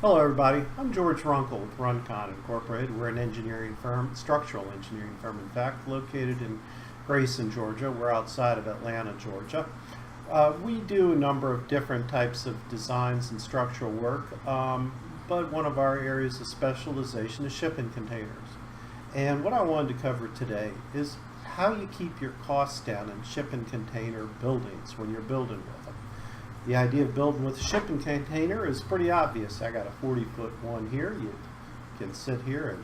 Hello everybody, I'm George Runkle with Runcon Incorporated. We're an engineering firm, structural engineering firm in fact, located in Grayson, Georgia. We're outside of Atlanta, Georgia. We do a number of different types of designs and structural work, but one of our areas of specialization is shipping containers. And what I wanted to cover today is how you keep your costs down in shipping container buildings when you're building with them. The idea of building with a shipping container is pretty obvious. I got a 40-foot one here. You can sit here and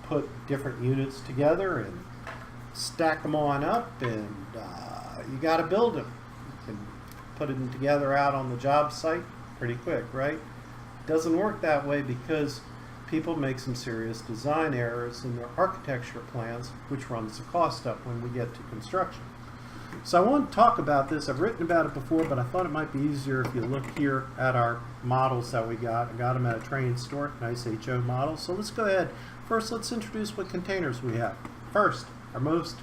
put different units together and stack them on up, and you got to build them. You can put them together out on the job site pretty quick, right? It doesn't work that way because people make some serious design errors in their architecture plans, which runs the cost up when we get to construction. So I want to talk about this. I've written about it before, but I thought it might be easier if you look here at our models that we got. I got them at a train store, nice HO model. So let's go ahead. First, let's introduce what containers we have. First, our most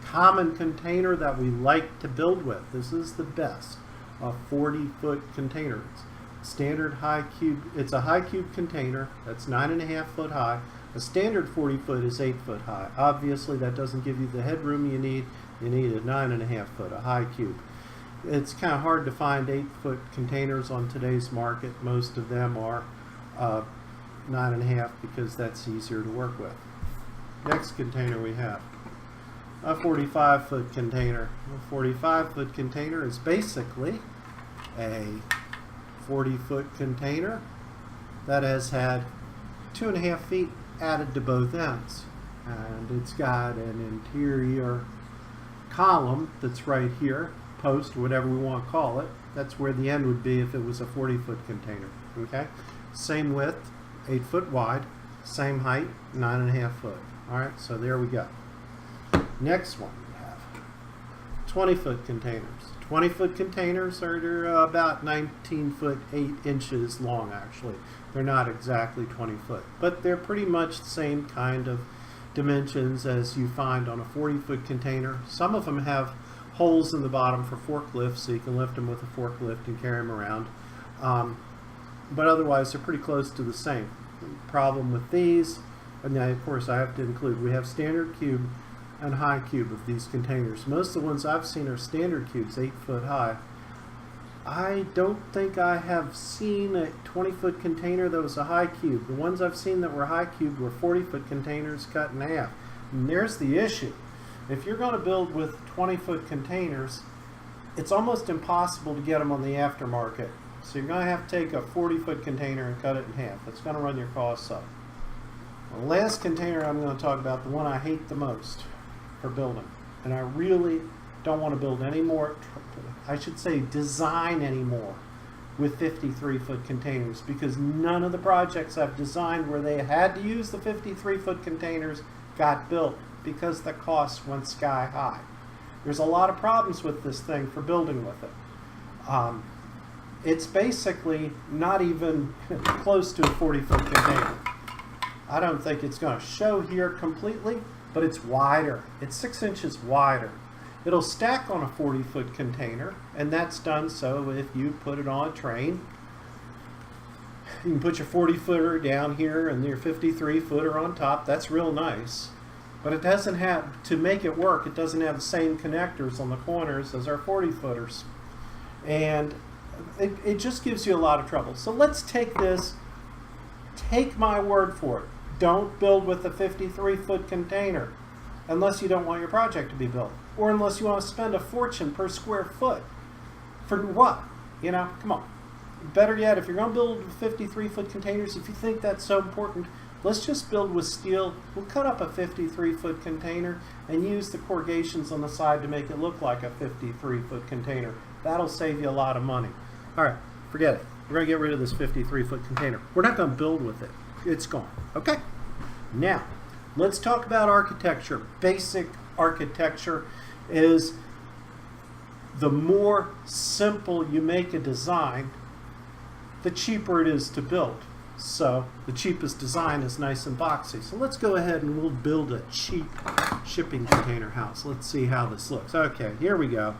common container that we like to build with. This is the best, a 40-foot container. It's standard high cube. It's a high cube container that's 9.5 foot high. A standard 40-foot is 8 foot high. Obviously, that doesn't give you the headroom you need. You need a 9.5 foot, a high cube. It's kind of hard to find 8-foot containers on today's market. Most of them are 9.5 because that's easier to work with. Next container we have a 45-foot container. A 45-foot container is basically a 40-foot container that has had 2.5 feet added to both ends, and it's got an interior column that's right here, post, whatever we want to call it. That's where the end would be if it was a 40-foot container. Okay, same width, 8 foot wide, same height, 9.5 foot. All right, so there we go. Next one we have 20-foot containers. 20-foot containers are about 19 foot 8 inches long. Actually, they're not exactly 20 foot, but they're pretty much the same kind of dimensions as you find on a 40-foot container. Some of them have holes in the bottom for forklifts, so you can lift them with a forklift and carry them around. But otherwise, they're pretty close to the same. The problem with these, and now of course I have to include, we have standard cube and high cube of these containers. Most of the ones I've seen are standard cubes, 8 foot high. I don't think I have seen a 20-foot container that was a high cube. The ones I've seen that were high cube were 40-foot containers cut in half. And there's the issue. If you're going to build with 20-foot containers, it's almost impossible to get them on the aftermarket. So you're going to have to take a 40-foot container and cut it in half. It's going to run your costs up. The last container I'm going to talk about, the one I hate the most for building, and I really don't want to build any more, I should say design anymore with 53-foot containers, because none of the projects I've designed where they had to use the 53-foot containers got built because the costs went sky high. There's a lot of problems with this thing for building with it. It's basically not even close to a 40-foot container. I don't think it's going to show here completely, but it's wider. It's 6 inches wider. It'll stack on a 40-foot container, and that's done so if you put it on a train. You can put your 40-footer down here and your 53-footer on top. That's real nice. But it doesn't have, to make it work, it doesn't have the same connectors on the corners as our 40-footers. And it just gives you a lot of trouble. So let's take this, take my word for it. Don't build with a 53-foot container unless you don't want your project to be built, or unless you want to spend a fortune per square foot. For what? You know, come on. Better yet, if you're going to build 53-foot containers, if you think that's so important, let's just build with steel. We'll cut up a 53-foot container and use the corrugations on the side to make it look like a 53-foot container. That'll save you a lot of money. All right, forget it. We're going to get rid of this 53-foot container. We're not going to build with it. It's gone. Okay? Now, let's talk about architecture. Basic architecture is the more simple you make a design, the cheaper it is to build. So the cheapest design is nice and boxy. So let's go ahead and we'll build a cheap shipping container house. Let's see how this looks. Okay, here we go.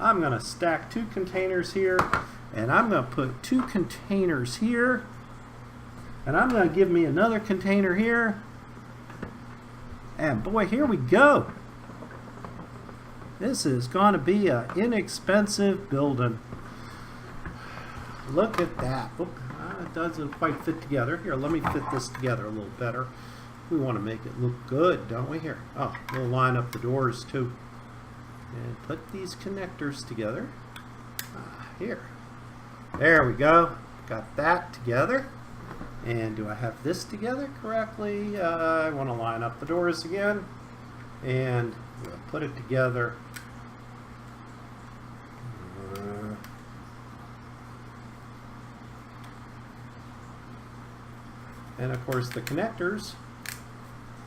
I'm going to stack 2 containers here, and I'm going to put 2 containers here And I'm going to give me another container here. And boy, here we go. This is going to be an inexpensive building. Look at that. Oop, it doesn't quite fit together. Here, let me fit this together a little better. We want to make it look good, don't we? Here. Oh, we'll line up the doors too. And put these connectors together. Here. There we go. Got that together. And do I have this together correctly? I want to line up the doors again. And we'll put it together. And of course the connectors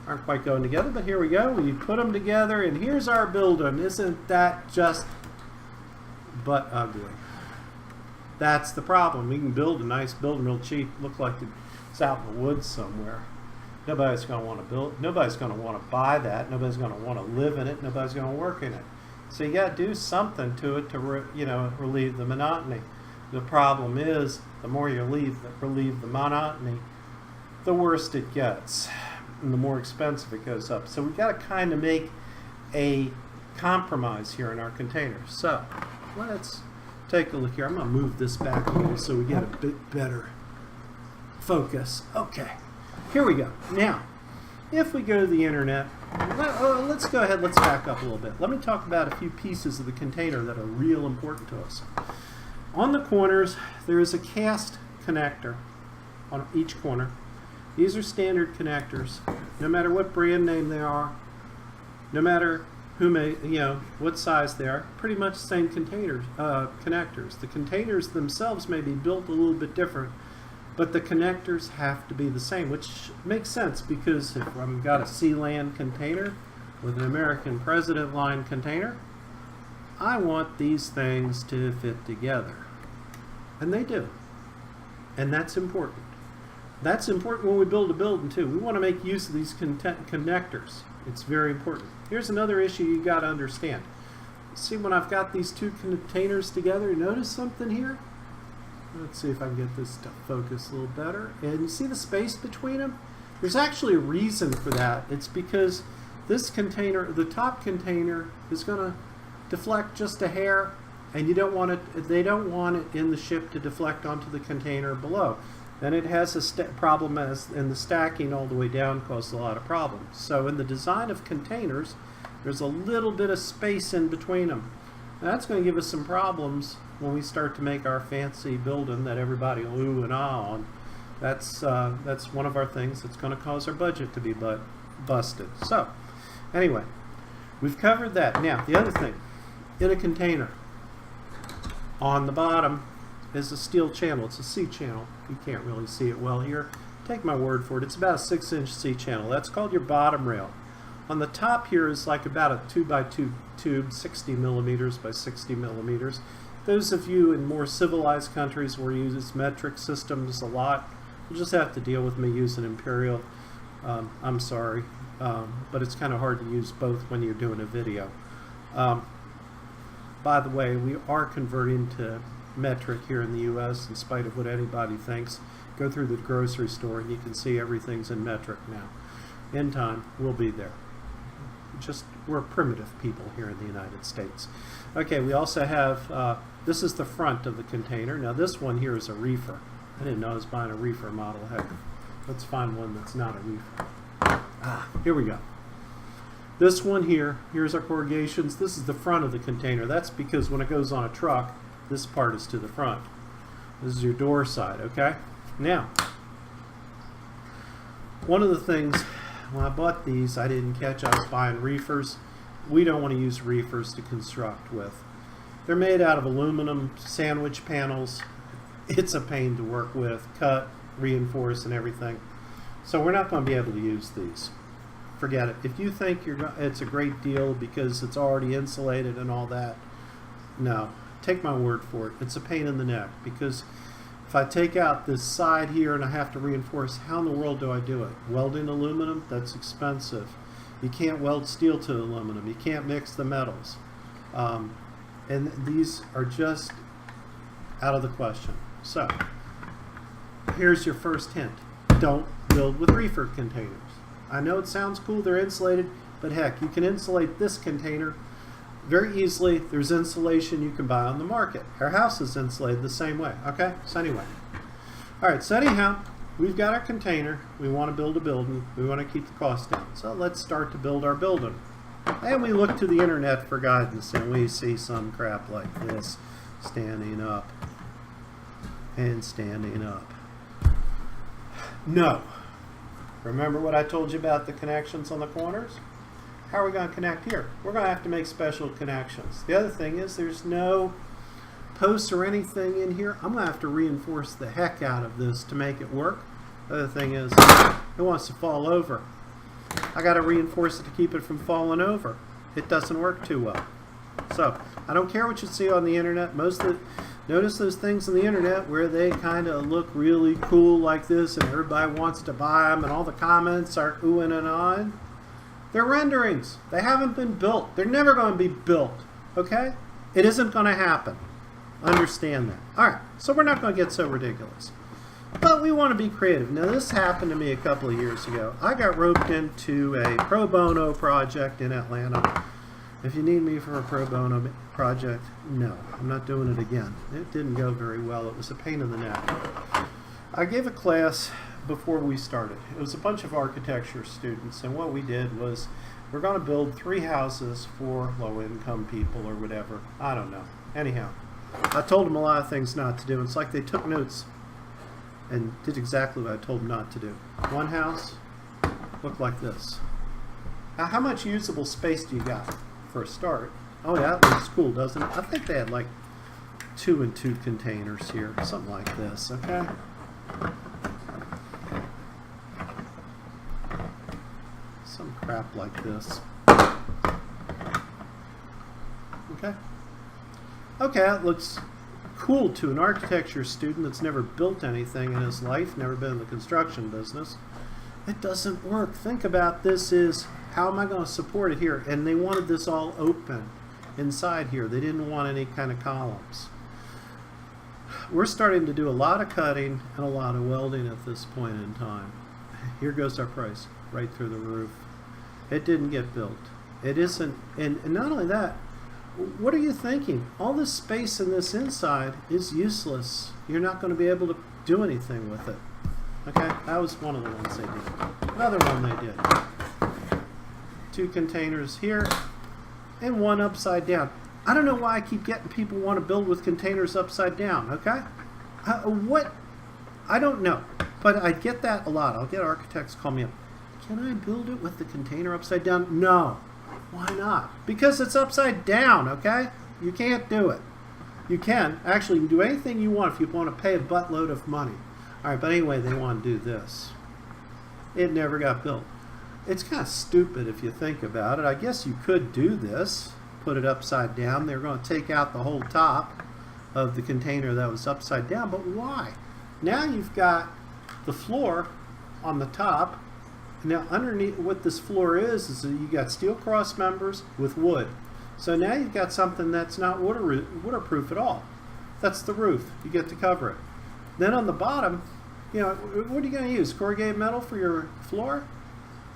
aren't quite going together, but here we go. We put them together and here's our building. Isn't that just but ugly? That's the problem. We can build a nice building real cheap, look like it's out in the woods somewhere. Nobody's going to want to build. Nobody's going to want to buy that. Nobody's going to want to live in it. Nobody's going to work in it. So you got to do something to it to relieve the monotony. The problem is the more you relieve the monotony, the worse it gets, and the more expensive it goes up. So we've got to kind of make a compromise here in our container. So let's take a look here. I'm going to move this back a little so we get a bit better focus. Okay, here we go. Now, if we go to the internet, let's go ahead, let's back up a little bit. Let me talk about a few pieces of the container that are real important to us. On the corners, there is a cast connector on each corner. These are standard connectors. No matter what brand name they are, no matter what size they are, pretty much the same connectors. The containers themselves may be built a little bit different, but the connectors have to be the same, which makes sense because if I've got a Sealand container with an American President line container, I want these things to fit together. And they do. And that's important. That's important when we build a building too. We want to make use of these connectors. It's very important. Here's another issue you got to understand. See, when I've got these two containers together, notice something here? Let's see if I can get this to focus a little better. And you see the space between them? There's actually a reason for that. It's because this container, the top container, is going to deflect just a hair, and you don't want it. They don't want it in the ship to deflect onto the container below. Then it has a problem in the stacking all the way down, causes a lot of problems. So in the design of containers, there's a little bit of space in between them. Now that's going to give us some problems when we start to make our fancy building that everybody will ooh and ah on. That's one of our things that's going to cause our budget to be busted. So anyway, we've covered that. Now the other thing, in a container, on the bottom is a steel channel. It's a C-channel. You can't really see it well here. Take my word for it. It's about a 6-inch C-channel. That's called your bottom rail. On the top here is like about a 2x2 tube, 60 millimeters by 60 millimeters. Those of you in more civilized countries where you use metric systems a lot, you'll just have to deal with me using imperial. I'm sorry, but it's kind of hard to use both when you're doing a video. By the way, we are converting to metric here in the U.S. in spite of what anybody thinks. Go through the grocery store and you can see everything's in metric now. In time, we'll be there. We're primitive people here in the United States. Okay, we also have, this is the front of the container. Now this one here is a reefer. I didn't know I was buying a reefer model. Heck, let's find one that's not a reefer. Here we go. This one here, here's our corrugations. This is the front of the container. That's because when it goes on a truck, this part is to the front. This is your door side, okay? Now, one of the things, when I bought these, I didn't catch, I was buying reefers. We don't want to use reefers to construct with. They're made out of aluminum sandwich panels. It's a pain to work with, cut, reinforce, and everything. So we're not going to be able to use these. Forget it. If you think it's a great deal because it's already insulated and all that, no. Take my word for it. It's a pain in the neck because if I take out this side here and I have to reinforce, how in the world do I do it? Welding aluminum? That's expensive. You can't weld steel to aluminum. You can't mix the metals. And these are just out of the question. So here's your first hint. don't build with reefer containers. I know it sounds cool, they're insulated, but heck, you can insulate this container very easily. There's insulation you can buy on the market. Our house is insulated the same way, okay? So anyway. Alright, so anyhow, we've got our container. We want to build a building. We want to keep the cost down. So let's start to build our building. And we look to the internet for guidance, and we see some crap like this. Standing up. And standing up. No. Remember what I told you about the connections on the corners? How are we going to connect here? We're going to have to make special connections. The other thing is there's no posts or anything in here. I'm going to have to reinforce the heck out of this to make it work. The other thing is it wants to fall over. I got to reinforce it to keep it from falling over. It doesn't work too well. So I don't care what you see on the internet. Notice those things on the internet where they kind of look really cool like this and everybody wants to buy them and all the comments are oohing and ahhing. They're renderings. They haven't been built. They're never going to be built. Okay? It isn't going to happen. Understand that. Alright, so we're not going to get so ridiculous. But we want to be creative. Now this happened to me a couple of years ago. I got roped into a pro bono project in Atlanta. If you need me for a pro bono project, no, I'm not doing it again. It didn't go very well. It was a pain in the neck. I gave a class before we started. It was a bunch of architecture students, and what we did was we're going to build 3 houses for low-income people or whatever. I don't know. Anyhow, I told them a lot of things not to do. It's like they took notes and did exactly what I told them not to do. One house looked like this. Now, how much usable space do you got for a start? Oh yeah, that looks cool, doesn't it? I think they had like 2 and 2 containers here, something like this, okay? Some crap like this. Okay. Okay, that looks cool to an architecture student that's never built anything in his life, never been in the construction business. It doesn't work. Think about this is, how am I going to support it here? And they wanted this all open inside here. They didn't want any kind of columns. We're starting to do a lot of cutting and a lot of welding at this point in time. Here goes our price, right through the roof. It didn't get built. It isn't, and not only that, what are you thinking? All this space in this inside is useless. You're not going to be able to do anything with it. Okay, that was one of the ones they did. Another one they did. 2 containers here and 1 upside down. I don't know why I keep getting people who want to build with containers upside down, okay? What? I don't know, but I get that a lot. I'll get architects call me up. Can I build it with the container upside down? No. Why not? Because it's upside down, okay? You can't do it. You can. Actually, you can do anything you want if you want to pay a buttload of money. All right, but anyway, they want to do this. It never got built. It's kind of stupid if you think about it. I guess you could do this, put it upside down. They're going to take out the whole top of the container that was upside down, but why? Now you've got the floor on the top. Now underneath what this floor is that you got steel cross members with wood. So now you've got something that's not waterproof at all. That's the roof. You get to cover it. Then on the bottom, you know, what are you going to use? Corrugated metal for your floor?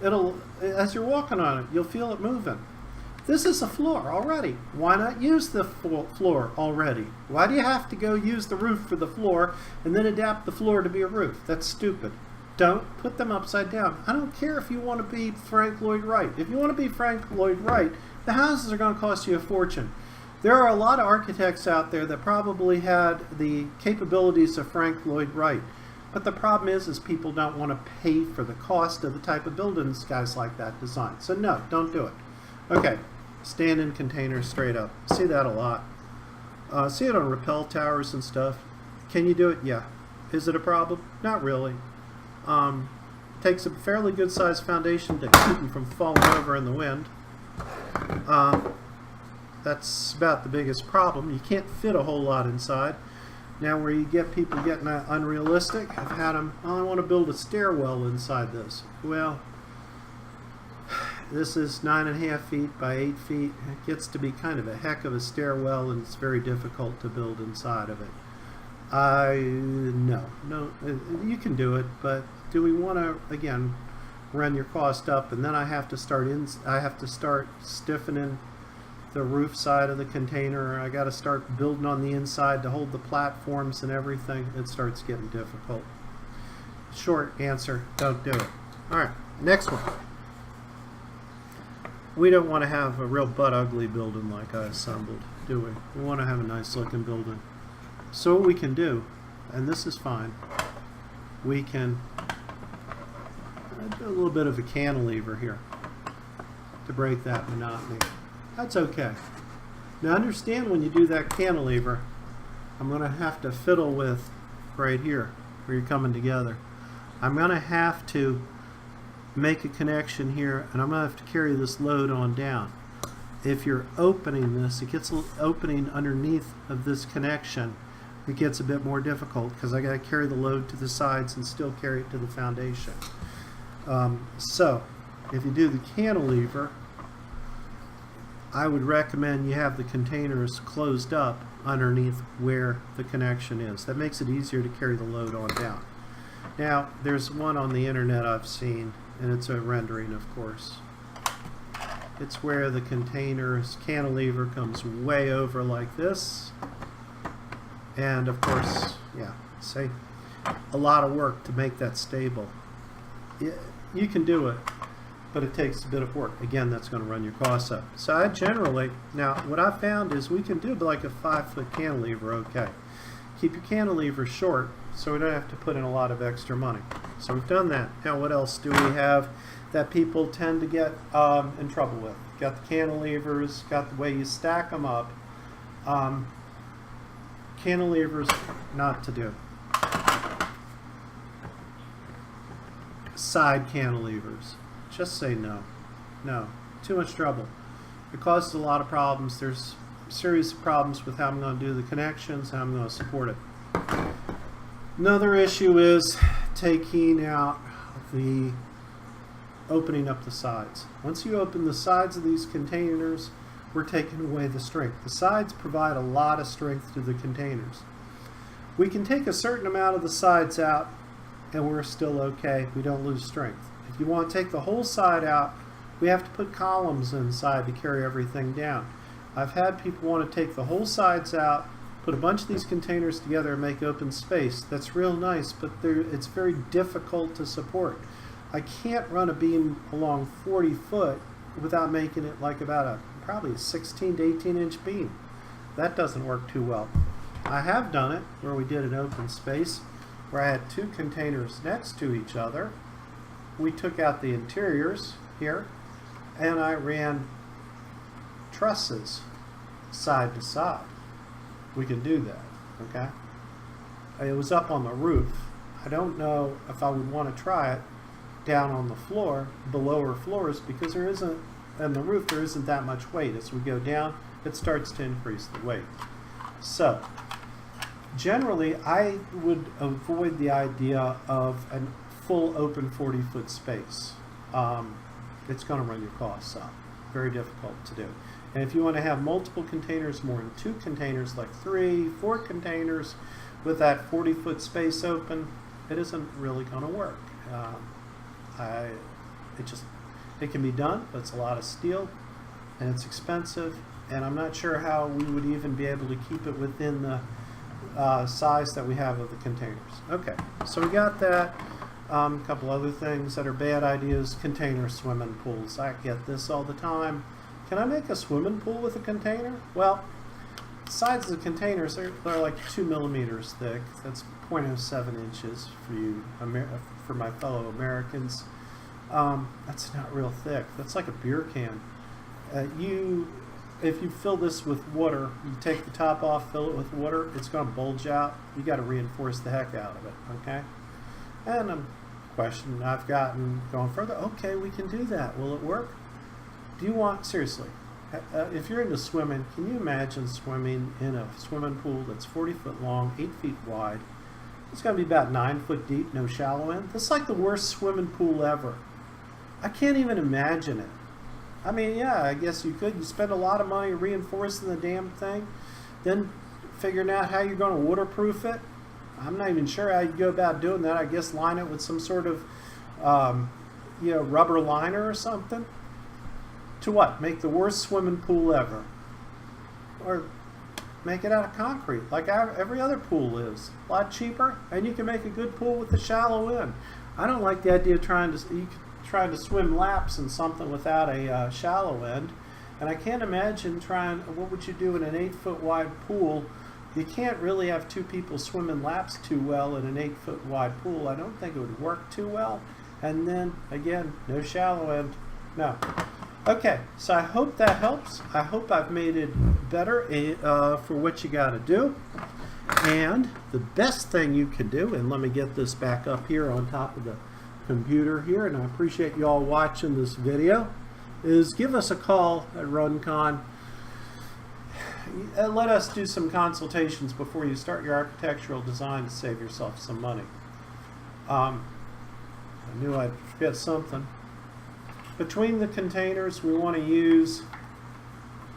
It'll, as you're walking on it, you'll feel it moving. This is a floor already. Why not use the floor already? Why do you have to go use the roof for the floor and then adapt the floor to be a roof? That's stupid. Don't put them upside down. I don't care if you want to be Frank Lloyd Wright. If you want to be Frank Lloyd Wright, the houses are going to cost you a fortune. There are a lot of architects out there that probably had the capabilities of Frank Lloyd Wright. But the problem is people don't want to pay for the cost of the type of buildings guys like that design. So no, don't do it. Okay, stand-in containers straight up. See that a lot. See it on rappel towers and stuff. Can you do it? Yeah. Is it a problem? Not really. Takes a fairly good sized foundation to keep them from falling over in the wind. That's about the biggest problem. You can't fit a whole lot inside. Now where you get people getting unrealistic, I've had them, oh, I want to build a stairwell inside this. Well, this is 9.5 feet by 8 feet. It gets to be kind of a heck of a stairwell, and it's very difficult to build inside of it. No, you can do it, but do we want to again run your cost up, and then I have to start stiffening the roof side of the container. I got to start building on the inside to hold the platforms and everything. It starts getting difficult. Short answer, don't do it. All right, next one. We don't want to have a real butt ugly building like I assembled, do we? We want to have a nice looking building. So what we can do, and this is fine, we can do a little bit of a cantilever here to break that monotony. That's okay. Now understand, when you do that cantilever, I'm going to have to fiddle with right here where you're coming together. I'm going to have to make a connection here, and I'm going to have to carry this load on down. If you're opening this, it gets opening underneath of this connection. It gets a bit more difficult because I got to carry the load to the sides and still carry it to the foundation. So if you do the cantilever, I would recommend you have the containers closed up underneath where the connection is. That makes it easier to carry the load on down. Now there's one on the internet I've seen, and it's a rendering, of course. It's where the container's cantilever comes way over like this. And of course, yeah, see, a lot of work to make that stable. You can do it, but it takes a bit of work. Again, that's going to run your costs up. So I generally, now what I found is we can do like a 5-foot cantilever, okay. Keep your cantilever short so we don't have to put in a lot of extra money. So we've done that. Now what else do we have that people tend to get in trouble with? Got the cantilevers, got the way you stack them up. Cantilevers, not to do. Side cantilevers, just say no. No, too much trouble. It causes a lot of problems. There's a series of problems with how I'm going to do the connections, how I'm going to support it. Another issue is taking out the opening up the sides. Once you open the sides of these containers, we're taking away the strength. The sides provide a lot of strength to the containers. We can take a certain amount of the sides out and we're still okay. We don't lose strength. If you want to take the whole side out, we have to put columns inside to carry everything down. I've had people want to take the whole sides out, put a bunch of these containers together and make open space. That's real nice, but it's very difficult to support. I can't run a beam along 40 foot without making it like about probably a 16 to 18 inch beam. That doesn't work too well. I have done it where we did an open space where I had two containers next to each other. We took out the interiors here and I ran trusses side to side. We can do that, okay? It was up on the roof. I don't know if I would want to try it down on the floor, the lower floors, because there isn't, on the roof there isn't that much weight. As we go down, it starts to increase the weight. So generally I would avoid the idea of a full open 40-foot space. It's going to run your costs up. Very difficult to do. And if you want to have multiple containers, more than 2 containers, like 3, 4 containers with that 40-foot space open, it isn't really going to work. It can be done, but it's a lot of steel and it's expensive, and I'm not sure how we would even be able to keep it within the size that we have of the containers. Okay, so we got that. A couple other things that are bad ideas: container swimming pools. I get this all the time. Can I make a swimming pool with a container? Well, the sides of the containers, they're like 2 millimeters thick. That's 0.07 inches for you, for my fellow Americans. That's not real thick. That's like a beer can. If you fill this with water, you take the top off, fill it with water, it's going to bulge out. You got to reinforce the heck out of it, okay? And a question I've gotten going further: okay, we can do that. Will it work? Do you want, seriously, if you're into swimming, can you imagine swimming in a swimming pool that's 40 foot long, 8 feet wide? It's going to be about 9 foot deep, no shallow end. That's like the worst swimming pool ever. I can't even imagine it. I mean, yeah, I guess you could. You spend a lot of money reinforcing the damn thing, then figuring out how you're going to waterproof it. I'm not even sure how you go about doing that. I guess line it with some sort of rubber liner or something. To what? Make the worst swimming pool ever. Or make it out of concrete like every other pool is. A lot cheaper, and you can make a good pool with a shallow end. I don't like the idea of trying to swim laps in something without a shallow end. And I can't imagine what would you do in an 8-foot wide pool? You can't really have two people swimming laps too well in an 8-foot wide pool. I don't think it would work too well. And then, again, no shallow end. No. Okay, so I hope that helps. I hope I've made it better for what you got to do. And the best thing you can do, and let me get this back up here on top of the computer here, and I appreciate you all watching this video, is give us a call at RunCon. Let us do some consultations before you start your architectural design to save yourself some money. I knew I'd forget something. Between the containers, we want to use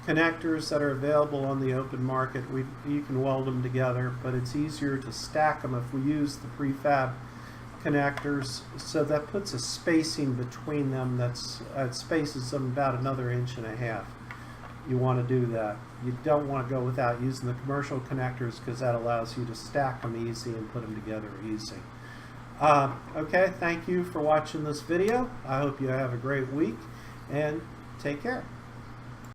connectors that are available on the open market. You can weld them together, but it's easier to stack them if we use the prefab connectors. So that puts a spacing between them that's spaces them about another 1.5 inches. You want to do that. You don't want to go without using the commercial connectors because that allows you to stack them easy and put them together easy. Okay, thank you for watching this video. I hope you have a great week and take care.